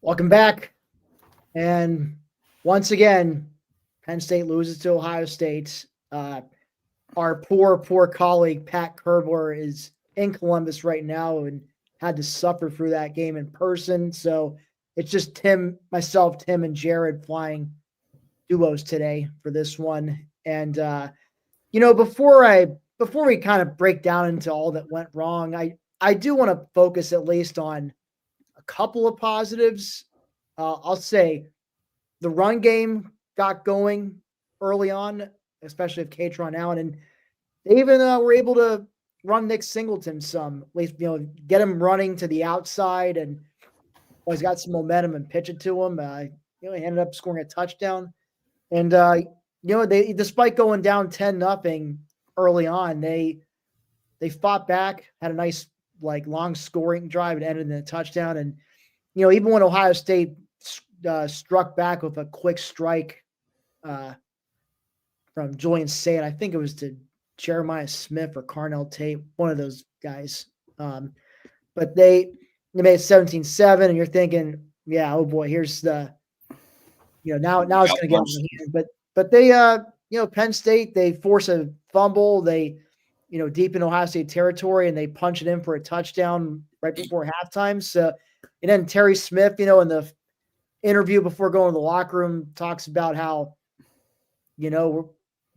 Welcome back. And once again, Penn State loses to Ohio State. Our poor colleague, Pat Kerbler, is in Columbus right now and had to suffer through that game in person. So it's just myself, Tim, and Jared flying duos today for this one. And, before we kind of break down into all that went wrong, I do want to focus at least on a couple of positives. I'll say the run game got going early on, especially with Katron Allen, and they even were able to run Nick Singleton some, at least get him running to the outside, and he's got some momentum and pitch it to him. He ended up scoring a touchdown, and they despite going down 10-0 early on, they fought back, had a nice long scoring drive, and ended in a touchdown, and even when Ohio State struck back with a quick strike from Julian Sayed. I think it was to Jeremiah Smith or Carnell Tate, one of those guys. But they made 17-7, and you're thinking, yeah, oh boy, here's the, now it's going to get in the hand. But they, Penn State, they force a fumble. They, deep in Ohio State territory, and they punch it in for a touchdown right before halftime. So, and then Terry Smith, in the interview before going to the locker room, talks about how,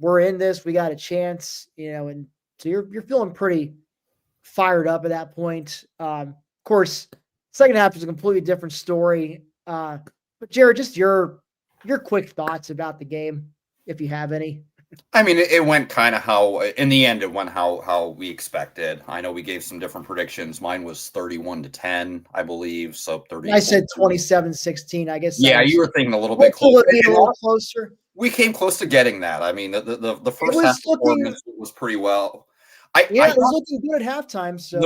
we're in this, we got a chance, and so you're feeling pretty fired up at that point. Of course, second half is a completely different story. But Jared, just your quick thoughts about the game, if you have any. I mean, it went kind of how, in the end, it went how we expected. I know we gave some different predictions. Mine was 31-10, I believe. So 30. I said 27-16. I guess. Yeah, you were thinking a little bit closer. A little closer. We came close to getting that. I mean, the first half was pretty well. It was looking good at halftime. So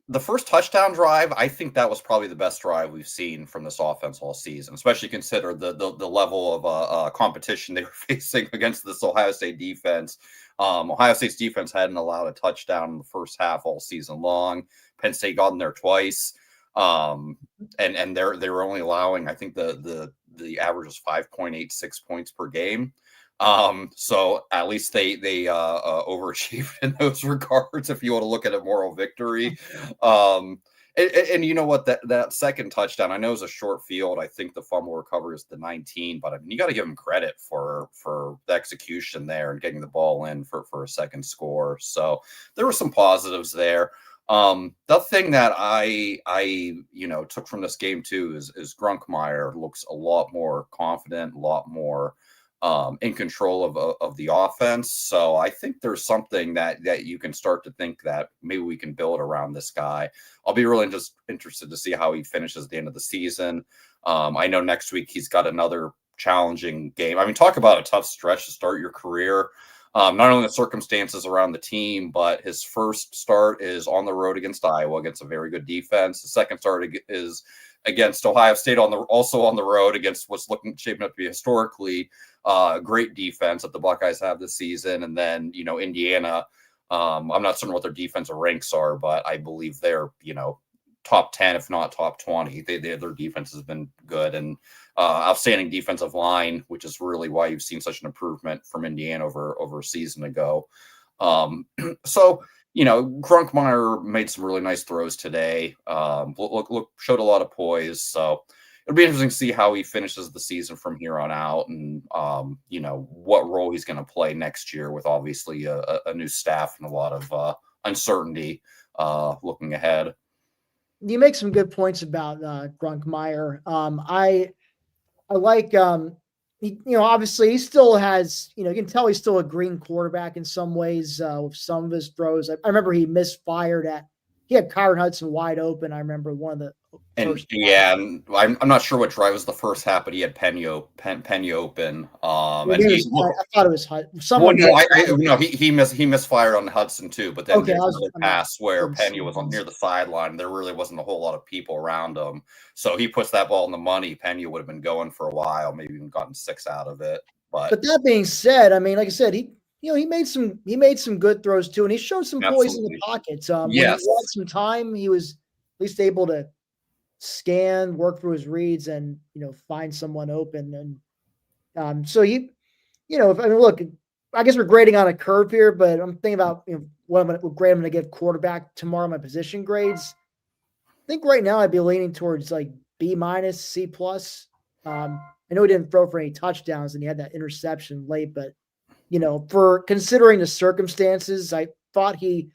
the first touchdown drive, I think that was probably the best drive we've seen from this offense all season, especially consider the level of competition they were facing against this Ohio State defense. Ohio State's defense hadn't allowed a touchdown in the first half all season long. Penn State got in there twice, and they were only allowing, I think the average was 5.86 points per game. So at least they overachieved in those regards, if you want to look at a moral victory. And you know what, that second touchdown, I know it was a short field. I think the fumble recovery is the 19, but I mean, you got to give them credit for the execution there and getting the ball in for a second score. So there were some positives there. The thing that I took from this game too is Grunkmeyer looks a lot more confident, a lot more in control of the offense. So I think there's something that you can start to think that maybe we can build around this guy. I'll be really just interested to see how he finishes at the end of the season. I know next week he's got another challenging game. I mean, talk about a tough stretch to start your career. Not only the circumstances around the team, but his first start is on the road against Iowa, against a very good defense. The second start is against Ohio State also on the road against what's shaping up to be historically great defense that the Buckeyes have this season. And then, Indiana, I'm not certain what their defensive ranks are, but I believe they're, top 10, if not top 20. Their defense has been good, and outstanding defensive line, which is really why you've seen such an improvement from Indiana over a season ago. So, Grunkmeyer made some really nice throws today. Showed a lot of poise. So it'll be interesting to see how he finishes the season from here on out, and what role he's going to play next year with obviously a new staff and a lot of uncertainty looking ahead. You make some good points about Grunkmeyer. I like obviously he still has, you can tell he's still a green quarterback in some ways with some of his throws. I remember he misfired he had Kyron Hudson wide open. I remember one of the first. And I'm not sure what drive was the first half, but he had Penn open. I thought it was Hudson. He misfired on Hudson too, but then there's another pass where Penn was near the sideline. There really wasn't a whole lot of people around him, so he puts that ball in the money. Penn would have been going for a while, maybe even gotten 6 out of it. But that being said, I mean, like I said, he made some good throws too, and he showed some poise in the pocket. When he had some time, he was at least able to scan, work through his reads, and find someone open. And so look, I guess we're grading on a curve here, but I'm thinking about what grade I'm going to give quarterback tomorrow. My position grades. I think right now I'd be leaning towards like B minus, C plus. I know he didn't throw for any touchdowns and he had that interception late, but for considering the circumstances, I thought he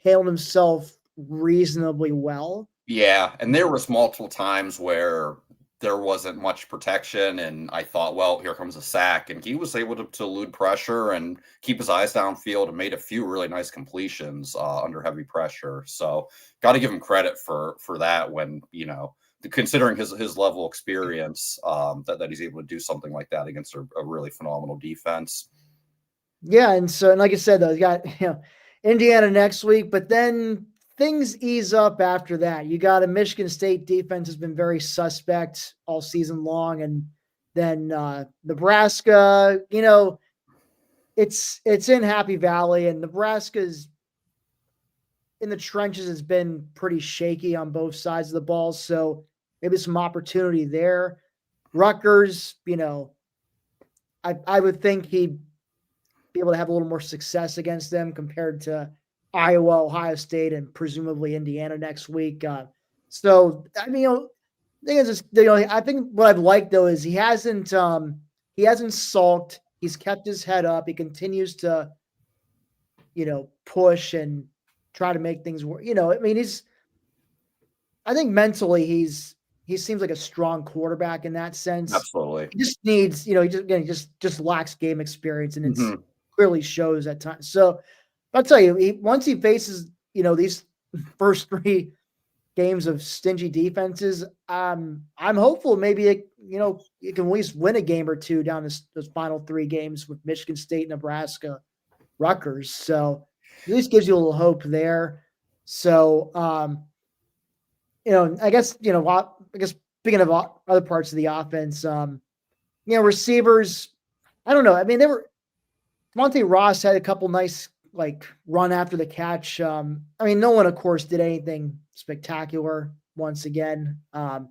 handled himself reasonably well. Yeah, and there was multiple times where there wasn't much protection, and I thought, well, here comes a sack, and he was able to elude pressure and keep his eyes downfield and made a few really nice completions under heavy pressure. So, got to give him credit for that. When considering his level of experience, that he's able to do something like that against a really phenomenal defense. Yeah, and like I said, though, you got Indiana next week, but then things ease up after that. You got a Michigan State defense has been very suspect all season long, and then Nebraska. It's in Happy Valley, and Nebraska's in the trenches has been pretty shaky on both sides of the ball. So maybe some opportunity there. Rutgers, I would think he'd be able to have a little more success against them compared to Iowa, Ohio State, and presumably Indiana next week. So I mean, I think what I've liked though is he hasn't sulked. He's kept his head up. He continues to, push and try to make things work. I mean, I think mentally he seems like a strong quarterback in that sense. Absolutely. He just needs, he just lacks game experience, and it's clearly shows at times. So I'll tell you, once he faces, these first 3 games of stingy defenses, I'm hopeful maybe you can at least win a game or 2 down those final 3 games with Michigan State, Nebraska, Rutgers. So at least gives you a little hope there. So I guess speaking of other parts of the offense, receivers, I don't know. I mean, Monte Ross had a couple nice run after the catch. I mean, no one, of course, did anything spectacular once again. An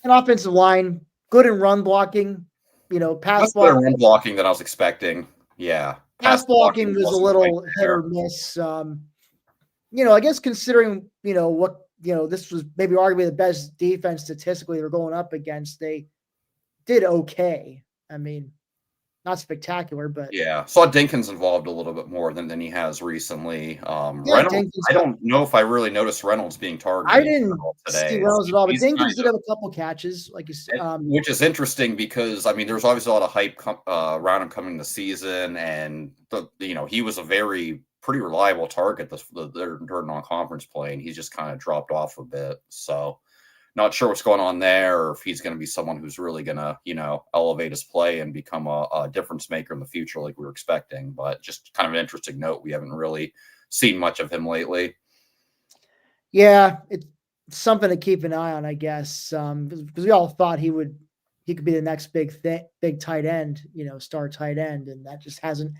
offensive line, good in run blocking, pass blocking. Run blocking that I was expecting. Yeah. Pass blocking was a little hit or miss. I guess considering, what, this was maybe arguably the best defense statistically they're going up against, they did okay. I mean, not spectacular, but yeah, saw Dinkins involved a little bit more than he has recently. Reynolds, I don't know if I really noticed Reynolds being targeted. I didn't see Reynolds at all, but Dinkins did have a couple catches, like you said, which is interesting because I mean, there's obviously a lot of hype around him coming this season, and he was a pretty reliable target during non-conference play, and he's just kind of dropped off a bit. So. Not sure what's going on there, or if he's going to be someone who's really going to, elevate his play and become a difference maker in the future like we were expecting. But just kind of an interesting note. We haven't really seen much of him lately. Yeah, it's something to keep an eye on, I guess, because we all thought he could be the next big tight end, star tight end, and that just hasn't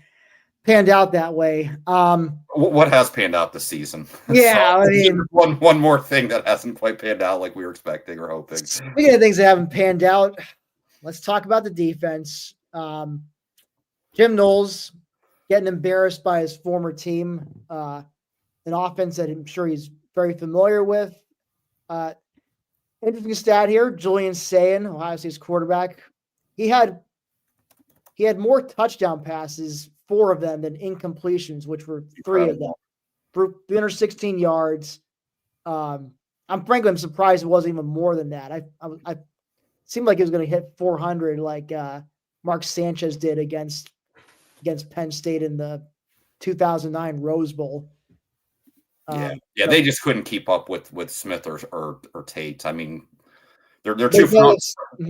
panned out that way. What has panned out this season? Yeah, so, I mean, one more thing that hasn't quite panned out like we were expecting or hoping. Speaking of things that haven't panned out, let's talk about the defense. Jim Knowles getting embarrassed by his former team, an offense that I'm sure he's very familiar with. Interesting stat here: Julian Sayin, Ohio State's quarterback, he had more touchdown passes, 4 of them, than incompletions, which were 3 of them, for 316 yards. I'm surprised it wasn't even more than that. I seemed like he was going to hit 400 like Mark Sanchez did against Penn State in the 2009 Rose Bowl. They just couldn't keep up with Smith or Tate. I mean, they're two.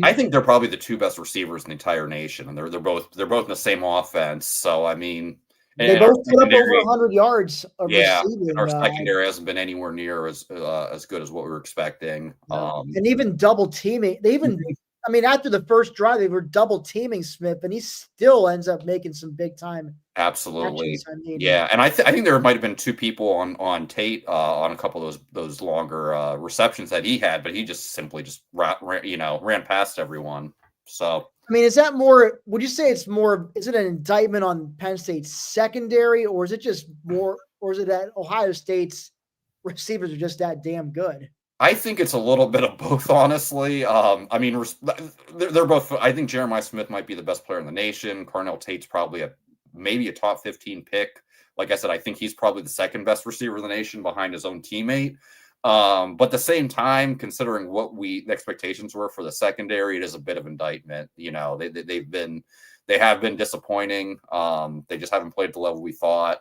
I think they're probably the 2 best receivers in the entire nation, and they're both in the same offense. So I mean, they both put up over 100 yards. Receiving. Our secondary hasn't been anywhere near as good as what we were expecting. And even double teaming, I mean, after the first drive, they were double teaming Smith, and he still ends up making some big time Absolutely. catches. I mean, Yeah, and I think there might have been two people on Tate on a couple of those longer receptions that he had, but he just simply just ran past everyone. So I mean, is that more? Would you say it's more? Is it an indictment on Penn State's secondary, or is it just more? Or is it that Ohio State's receivers are just that damn good? I think it's a little bit of both, honestly. I mean, they're both. I think Jeremiah Smith might be the best player in the nation. Carnell Tate's probably maybe a top 15 pick. Like I said, I think he's probably the second best receiver in the nation behind his own teammate. But at the same time, considering what the expectations were for the secondary, it is a bit of indictment. You know, they have been disappointing. They just haven't played at the level we thought.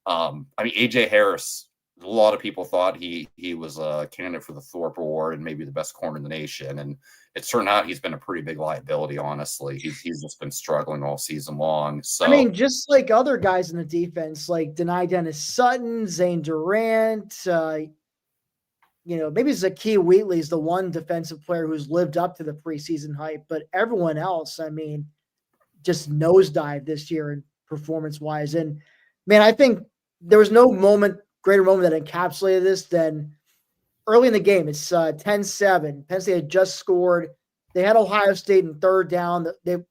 I mean, AJ Harris. A lot of people thought he was a candidate for the Thorpe Award and maybe the best corner in the nation, and it turned out he's been a pretty big liability. Honestly, he's just been struggling all season long. So I mean, just like other guys in the defense, like Deni Dennis Sutton, Zane Durant, maybe Zakee Wheatley is the one defensive player who's lived up to the preseason hype, but everyone else, I mean, just nosedive this year in performance wise. And man, I think there was no greater moment that encapsulated this than early in the game. It's 10-7. Penn State had just scored. They had Ohio State in third down. They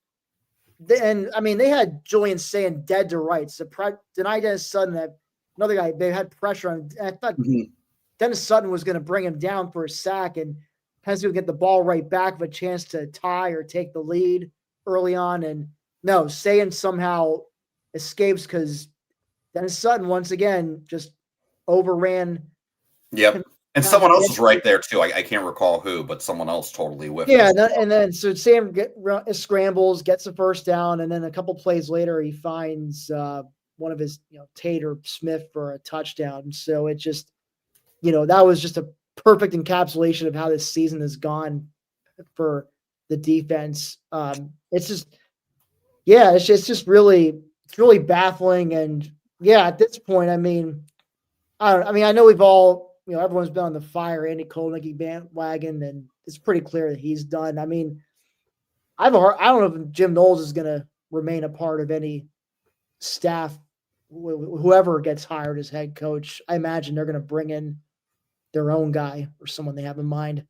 had Julian Sayin dead to rights. Deni Dennis Sutton, another guy, they had pressure on. I thought Dennis Sutton was going to bring him down for a sack, and Penn State would get the ball right back with a chance to tie or take the lead early on. And no, Sayin somehow escapes because Dennis Sutton once again just overran. Yep. And someone else was right there too. I can't recall who, but someone else totally whiffed. Yeah, and then so Sam scrambles, gets the first down, and then a couple plays later he finds one of his Tate or Smith for a touchdown. So it just that was just a perfect encapsulation of how this season has gone for the defense. It's just really baffling. And yeah, at this point, I mean, I know we've all, everyone's been on the fire Andy Kolnicki bandwagon, and it's pretty clear that he's done. I mean, I don't know if Jim Knowles is going to remain a part of any staff, whoever gets hired as head coach. I imagine they're going to bring in their own guy or someone they have in mind.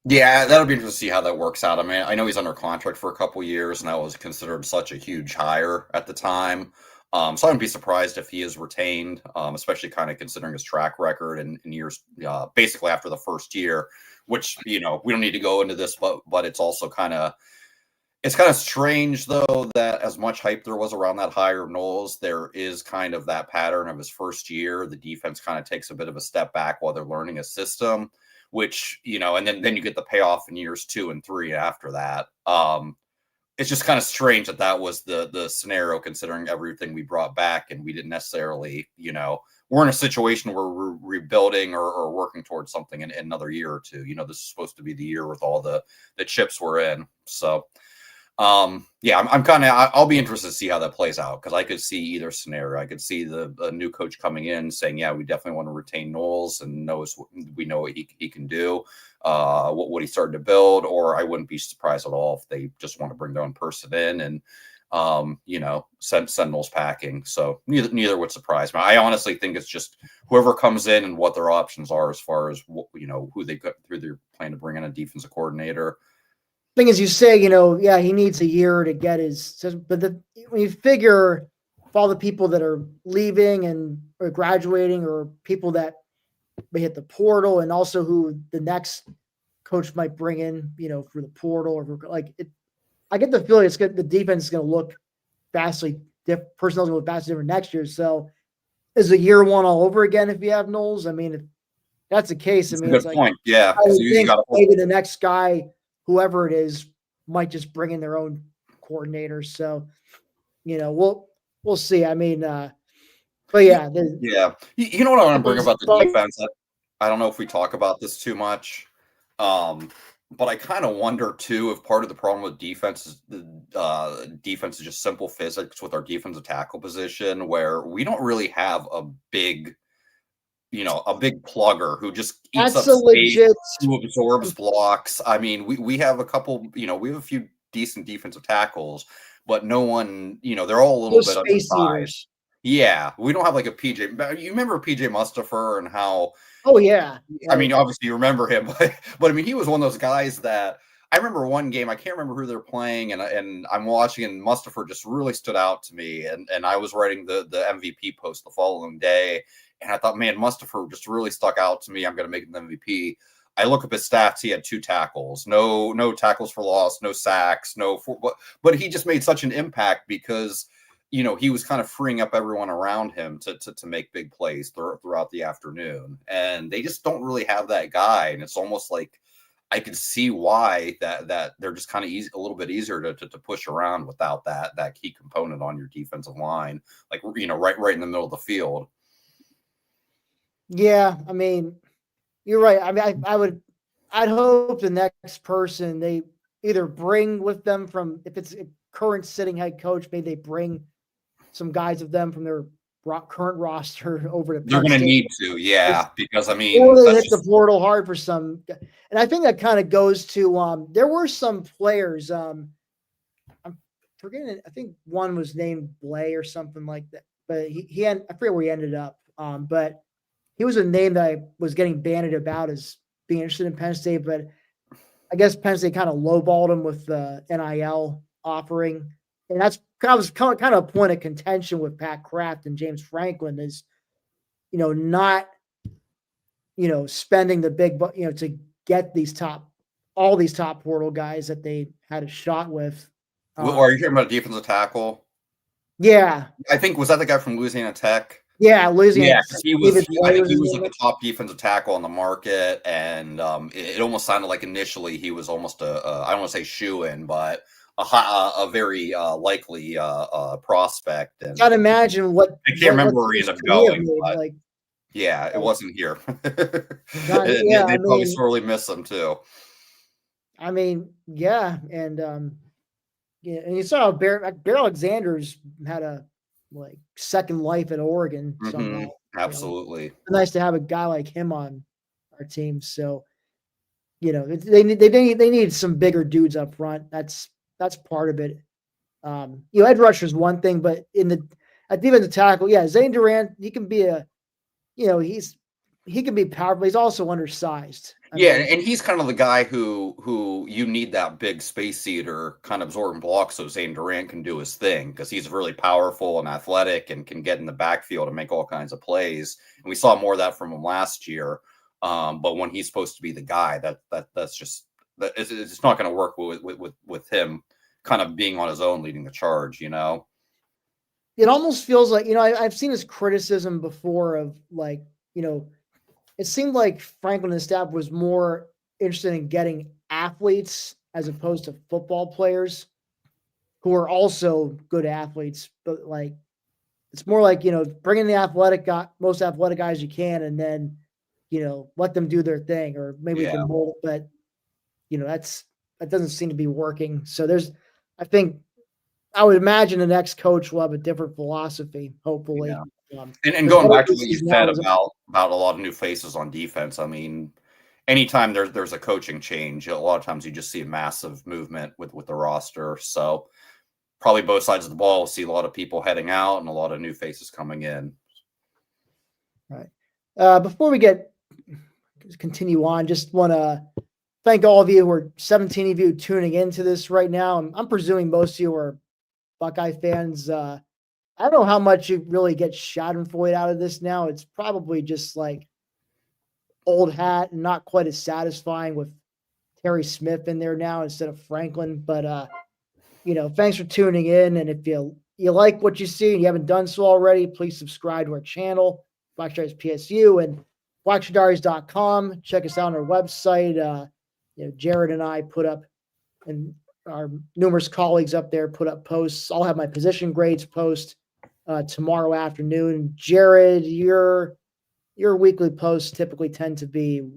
Yeah, that'll be interesting to see how that works out. I mean, I know he's under contract for a couple years, and that was considered such a huge hire at the time. So I wouldn't be surprised if he is retained, especially kind of considering his track record in years, basically after the first year, which, we don't need to go into this, but it's also it's kind of strange though, that as much hype there was around that hire of Knowles, there is kind of that pattern of his first year. The defense kind of takes a bit of a step back while they're learning a system, which, and then you get the payoff in years 2 and 3 after that. It's just kind of strange that was the scenario, considering everything we brought back, and we didn't necessarily, we're in a situation where we're rebuilding or working towards something in another year or two. This is supposed to be the year with all the chips we're in. So, yeah, I'll be interested to see how that plays out, because I could see either scenario. I could see the new coach coming in saying, yeah, we definitely want to retain Knowles, and we know what he can do, what he started to build, or I wouldn't be surprised at all if they just want to bring their own person in and, send Knowles packing. So neither would surprise me. I honestly think it's just whoever comes in and what their options are as far as, who they got through their plan to bring in a defensive coordinator. Thing is, you say, yeah, he needs a year to get but when you figure all the people that are leaving and or graduating, or people that may hit the portal, and also who the next coach might bring in, for the portal, or I get the feeling the defense is going to look vastly different. Personnel is going to look vastly different next year. So is a year one all over again if you have Knowles? I mean, if that's the case, That's I mean, it's a good point. Yeah, I would think maybe the next guy, whoever it is, might just bring in their own coordinators. So, we'll see. I mean, but yeah. Yeah. You know what I want to bring about the defense? I don't know if we talk about this too much, but I kind of wonder too if part of the problem with defense is defense is just simple physics with our defensive tackle position, where we don't really have a big a big plugger who just eats That's up a space, legit who absorbs blocks. I mean, we have a couple, we have a few decent defensive tackles, but no one, they're all a little those bit space undersized. eaters. Yeah, we don't have like a PJ. You remember PJ Mustafa and how? Oh yeah. I mean, obviously you remember him, but I mean, he was one of those guys that I remember one game. I can't remember who they're playing, and I'm watching, and Mustafa just really stood out to me, and I was writing the MVP post the following day, and I thought, man, Mustafa just really stuck out to me. I'm going to make him the MVP. I look up his stats. He had 2 tackles, no tackles for loss, no sacks, but he just made such an impact because he was kind of freeing up everyone around him to make big plays throughout the afternoon. And they just don't really have that guy. And it's almost like I could see why that they're just kind of a little bit easier to push around without that key component on your defensive line, like, right in the middle of the field. Yeah, I mean, you're right. I mean, I'd hope the next person they either bring with them from, if it's a current sitting head coach, maybe they bring some guys of them from their current roster over to Penn They're going to State. need to, yeah, because I Or mean, they hit the portal hard for some. And I think that kind of goes to there were some players. I'm forgetting. I think one was named Blay or something like that. But I forget where he ended up. But he was a name that I was getting bandied about as being interested in Penn State. But I guess Penn State kind of lowballed him with the NIL offering. And that's kind of a point of contention with Pat Kraft and James Franklin is, not, spending the big, to get all these top portal guys that they had a shot with. Are you talking about a defensive tackle? Yeah. I think, was that the guy from Louisiana Tech? Yeah, Louisiana. Yeah, because I think he was like the top defensive tackle on the market, and it almost sounded like initially he was almost I don't want to say shoe-in, but a very likely prospect. And Can't imagine what I can't remember where he ended up going, but yeah, it wasn't here. They probably sorely miss him too. I mean, yeah, and yeah, and you saw Bear Alexander's had a second life at Oregon somehow. Absolutely, it's nice to have a guy like him on our team. So, they need some bigger dudes up front. That's part of it. Edge rusher is one thing, but at defensive tackle, yeah, Zane Durant, he can be he can be powerful. He's also undersized. And he's kind of the guy who you need that big space eater kind of absorb and block so Zane Durant can do his thing, because he's really powerful and athletic and can get in the backfield and make all kinds of plays. And we saw more of that from him last year. But when he's supposed to be the guy, that's just it's not going to work with him kind of being on his own, leading the charge. It almost feels like I've seen his criticism before of it seemed like Franklin and staff was more interested in getting athletes as opposed to football players who are also good athletes. But it's more like, bring in the most athletic guys you can, and then, let them do their thing, or maybe we can mold it. But, that doesn't seem to be working. So I would imagine the next coach will have a different philosophy, hopefully. Yeah. And going back to what you said about a lot of new faces on defense, I mean, anytime there's a coaching change, a lot of times you just see a massive movement with the roster. So probably both sides of the ball will see a lot of people heading out and a lot of new faces coming in. Right. Before we continue on, just want to thank all of you who are 17 of you tuning into this right now. I'm presuming most of you are Buckeye fans. I don't know how much you really get Schadenfreude out of this now. It's probably just like old hat and not quite as satisfying with Terry Smith in there now instead of Franklin. But, thanks for tuning in. And if you like what you see and you haven't done so already, please subscribe to our channel, Black Stars PSU, and blackstars.com. Check us out on our website. Jared and I put up, and our numerous colleagues up there put up posts. I'll have my position grades post tomorrow afternoon. Jared, your weekly posts typically tend to be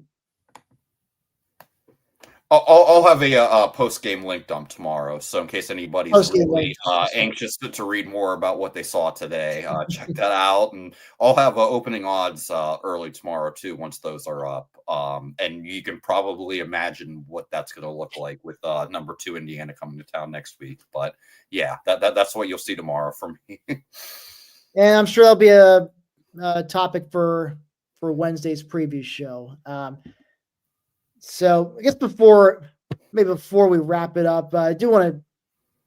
I'll have a post-game link dump tomorrow, so in case anybody's Postgame really link dump. anxious to read more about what they saw today, check that out. And I'll have opening odds early tomorrow too, once those are up. And you can probably imagine what that's going to look like with number 2 Indiana coming to town next week. But yeah, that's what you'll see tomorrow from me. And I'm sure that'll be a topic for Wednesday's preview show. So I guess before we wrap it up, I do want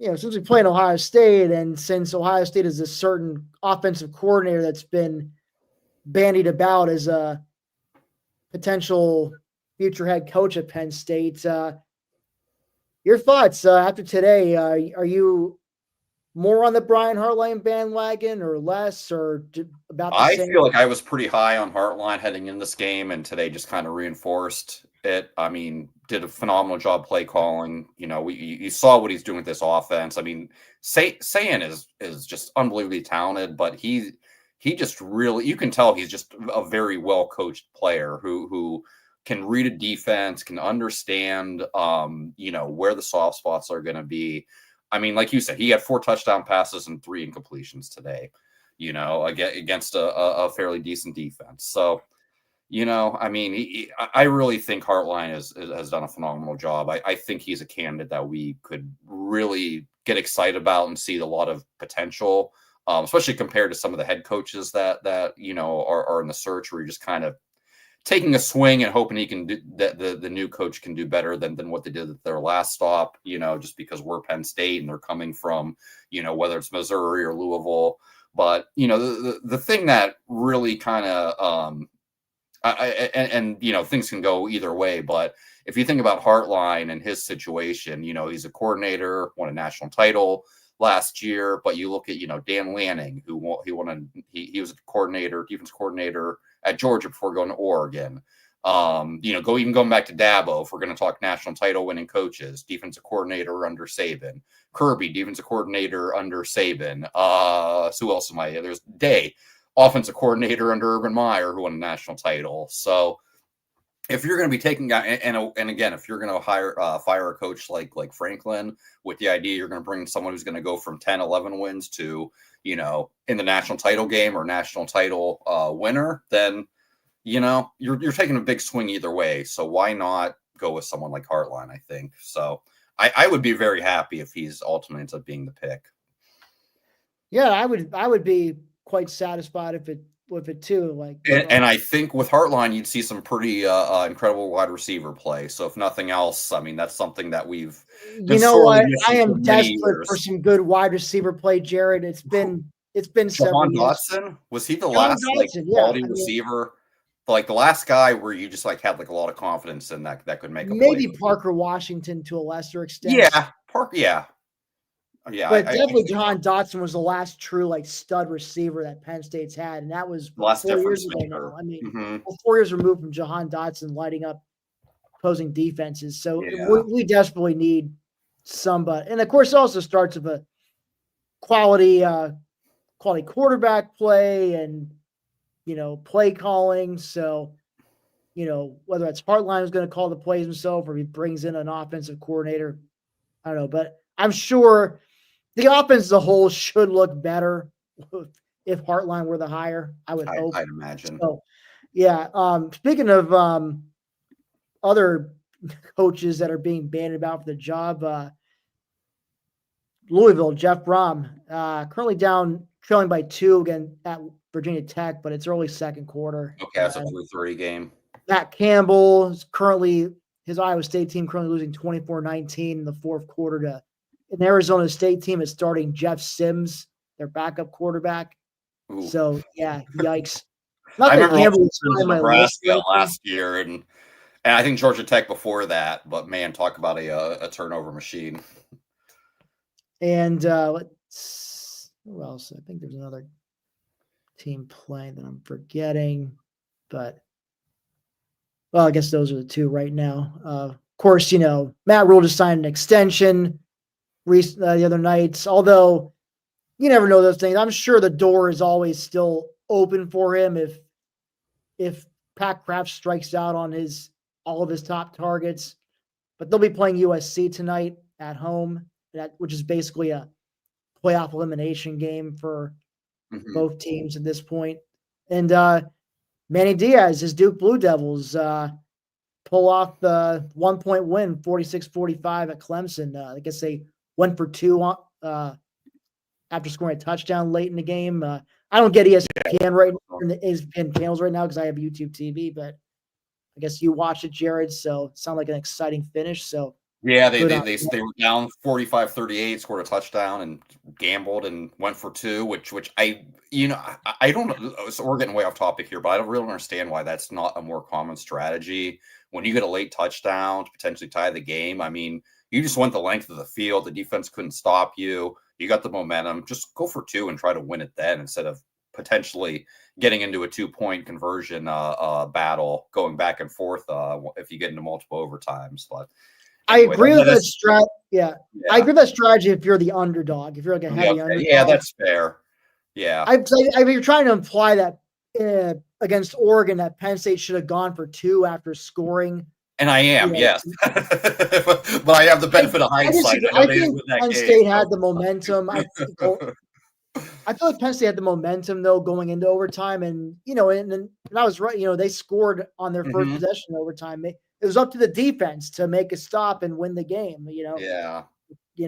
to, since we play in Ohio State, and since Ohio State is a certain offensive coordinator that's been bandied about as a potential future head coach at Penn State, your thoughts after today? Are you more on the Brian Hartline bandwagon or less, or about the same? I feel like I was pretty high on Hartline heading in this game, and today just kind of reinforced it. I mean, did a phenomenal job play calling. You saw what he's doing with this offense. I mean, Sayan is just unbelievably talented, but he just really, you can tell he's just a very well coached player who can read a defense, can understand where the soft spots are going to be. I mean, like you said, he had 4 touchdown passes and 3 incompletions today, against a fairly decent defense. So, I mean, I really think Hartline has done a phenomenal job. I think he's a candidate that we could really get excited about and see a lot of potential, especially compared to some of the head coaches that are in the search, where you're just kind of taking a swing and hoping he can do that. The new coach can do better than what they did at their last stop, just because we're Penn State and they're coming from, whether it's Missouri or Louisville. But, the thing that really kind of, things can go either way. But if you think about Hartline and his situation, he's a coordinator, won a national title last year. But you look at, Dan Lanning, he was a defense coordinator at Georgia before going to Oregon. Going back to Dabo, if we're going to talk national title winning coaches, defensive coordinator under Saban, Kirby, defensive coordinator under Saban. Who else am I? There's Day, offensive coordinator under Urban Meyer, who won a national title. So if you're going to be taking, and again, if you're going to fire a coach like Franklin with the idea you're going to bring someone who's going to go from 10, 11 wins to, in the national title game or national title winner, then, you're taking a big swing either way. So why not go with someone like Hartline, I think. So I would be very happy if he's ultimately ends up being the pick. Yeah, I would be quite satisfied with it too. And I think with Hartline, you'd see some pretty incredible wide receiver play. So if nothing else, I mean, that's something that we've. You know what? I am desperate for some good wide receiver play, Jared. It's been Jahan Dotson, was he the last quality receiver? Like the last guy where you just had a lot of confidence in that could make a maybe play. Parker Washington to a lesser extent. Yeah, yeah. But definitely Jahan Dotson was the last true stud receiver that Penn State's had, and that was 4 years ago now. I mean, 4 years removed from Jahan Dotson lighting up opposing defenses. So we desperately need somebody, and of course, it also starts with a quality quarterback play and play calling. So whether it's Hartline who's going to call the plays himself or he brings in an offensive coordinator, I don't know, but I'm sure the offense as a whole should look better if Hartline were the hire. I would hope. I'd imagine. So, yeah. Speaking of other coaches that are being bandied about for the job, Louisville, Jeff Brom, currently trailing by 2 again at Virginia Tech, but it's early second quarter. Okay, that's a 3-3 game. Matt Campbell is currently, his Iowa State team currently losing 24-19 in the fourth quarter to an Arizona State team is starting Jeff Sims, their backup quarterback. Ooh. So, yeah, yikes. I remember Campbell was in Nebraska last year, and I think Georgia Tech before that. But, man, talk about a turnover machine. And who else? I think there's another team playing that I'm forgetting. But, well, I guess those are the two right now. Of course, Matt Rule just signed an extension the other night, although you never know those things. I'm sure the door is always still open for him if Pat Kraft strikes out on all of his top targets. but they'll be playing USC tonight at home, which is basically a playoff elimination game for both teams at this point. And Manny Diaz, his Duke Blue Devils, pull off the 1-point win, 46-45 at Clemson. I guess they went for 2 after scoring a touchdown late in the game. I don't get ESPN right now, in the ESPN channels right now because I have YouTube TV, but I guess you watch it, Jared. So it sounded like an exciting finish. So yeah, they were down 45-38, scored a touchdown and gambled and went for 2, which I don't know. So we're getting way off topic here, but I don't really understand why that's not a more common strategy. When you get a late touchdown to potentially tie the game, I mean, you just went the length of the field. The defense couldn't stop you. You got the momentum. Just go for 2 and try to win it then instead of potentially getting into a 2-point conversion battle going back and forth if you get into multiple overtimes. But anyway, I agree with that strategy. Yeah, I agree with that strategy if you're the underdog. If you're like a heavy underdog. Yeah, that's fair. Yeah. I mean, you're trying to imply that against Oregon that Penn State should have gone for 2 after scoring. And I am, yes. But I have the benefit of hindsight. I think Penn State had the momentum. I feel like Penn State had the momentum, though, going into overtime. And, and I was right. They scored on their first possession in overtime. It was up to the defense to make a stop and win the game, Yeah.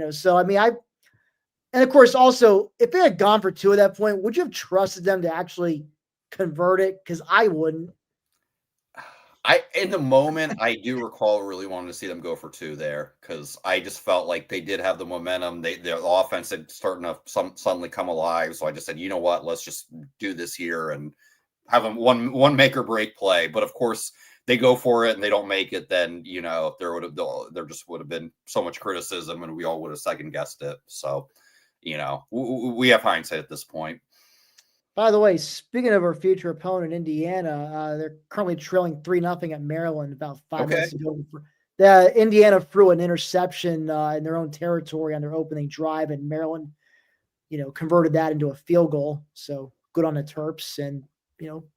So, I mean, and of course, also, if they had gone for 2 at that point, would you have trusted them to actually convert it? Because I wouldn't. In the moment, I do recall really wanting to see them go for 2 there because I just felt like they did have the momentum. Their offense had starting to suddenly come alive. So I just said, you know what, let's just do this here and have them one make or break play. But of course, they go for it and they don't make it. Then there just would have been so much criticism and we all would have second guessed it. So we have hindsight at this point. By the way, speaking of our future opponent, Indiana, they're currently trailing 3-0 at Maryland about 5 minutes ago. Indiana threw an interception in their own territory on their opening drive, and Maryland, converted that into a field goal. So good on the Terps. And,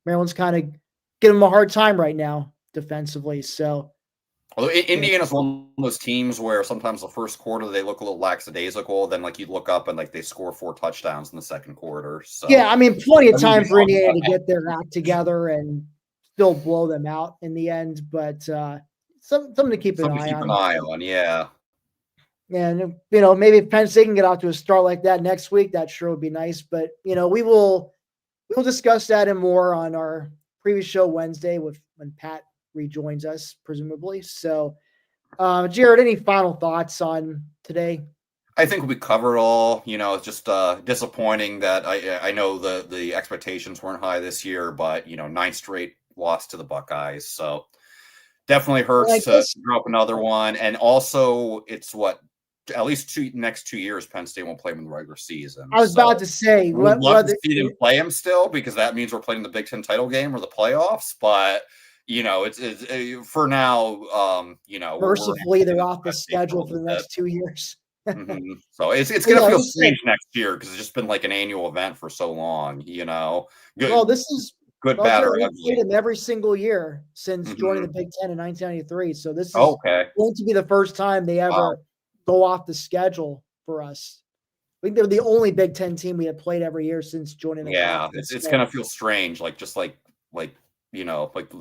Maryland's kind of giving them a hard time right now defensively. So, although Indiana's one of those teams where sometimes the first quarter they look a little lackadaisical, then you look up and they score 4 touchdowns in the second quarter. So yeah, I mean, plenty of time for Indiana to get their act together and still blow them out in the end. But something to keep an eye on. Yeah. And maybe if Penn State can get off to a start like that next week, that sure would be nice. But we'll discuss that and more on our previous show Wednesday when Pat rejoins us, presumably. So, Jared, any final thoughts on today? I think we covered all. It's just disappointing that I know the expectations weren't high this year, but 9th straight loss to the Buckeyes, so definitely hurts to drop another one. And also, it's at least next 2 years Penn State won't play them in the regular season. I was about to say, we'd love to see them play them still because that means we're playing the Big Ten title game or the playoffs, but. It's for now. Mercifully, they're off the schedule for the next 2 years. So it's gonna feel strange next year because it's just been like an annual event for so long. Good, well, this is good, bad, or ugly. ugly. Them every single year since joining the Big Ten in 1993. So this is going to be the first time they ever go off the schedle for us. I think they're the only Big Ten team we have played every year since joining the conference. It's gonna feel strange, like the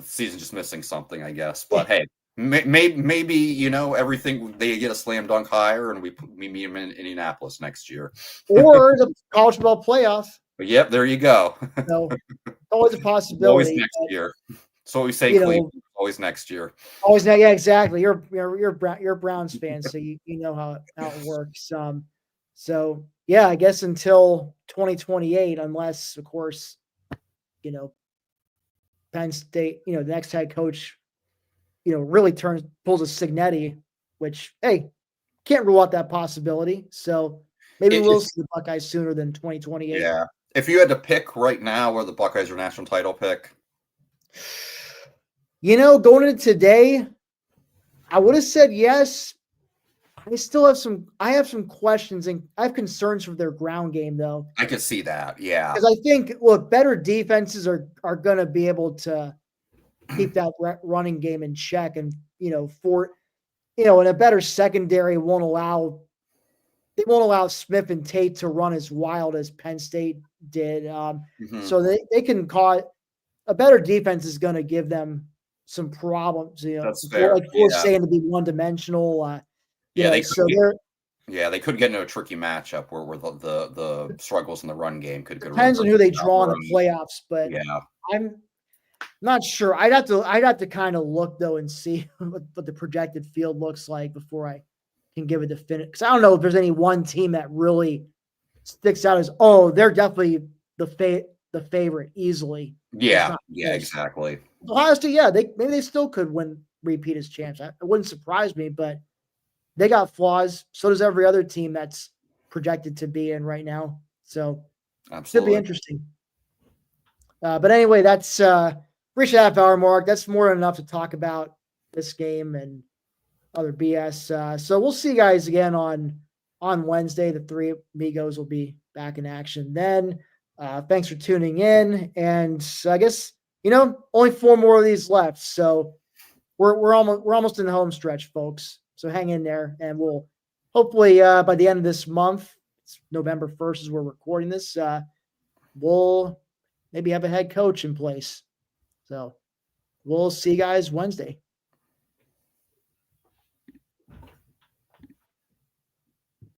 season just missing something, I guess. But hey, maybe everything they get a slam dunk higher, and we meet them in Indianapolis next year, or the college football playoff. But yep, there you go. So always a possibility. Always next year. So we say Cleveland. Always next year. Always, yeah, exactly. You're Browns fan, so you know how it works. So yeah, I guess until 2028, unless of course, Penn State, the next head coach, really pulls a Signetti, which, hey, can't rule out that possibility. So maybe we'll see the Buckeyes sooner than 2028. Yeah. If you had to pick right now where the Buckeyes are national title pick. Going into today, I would have said yes. I have some questions and I have concerns for their ground game, though. I could see that, yeah. Because I think, better defenses are going to be able to keep that running game in check, and and a better secondary won't allow Smith and Tate to run as wild as Penn State did. So they can cause a better defense is going to give them some problems. That's fair. Like you're saying, to be one dimensional. They could get into a tricky matchup where the struggles in the run game could depends on who they draw in the playoffs. But I'm not sure. I'd have to kind of look though and see what the projected field looks like before I can give a definitive. Because I don't know if there's any one team that really sticks out as they're definitely the favorite easily. Yeah, exactly. Ohio State, maybe they still could repeat as champs. It wouldn't surprise me, but they got flaws. So does every other team that's projected to be in right now. So absolutely, should be interesting. But anyway, that's reached the half-hour mark. That's more than enough to talk about this game and other BS. So we'll see you guys again on Wednesday. The three amigos will be back in action then. Thanks for tuning in, and I guess only 4 more of these left, so we're almost in the home stretch, folks. So hang in there, and we'll hopefully by the end of this month, it's November 1st as we're recording this, we'll maybe have a head coach in place. So we'll see you guys Wednesday.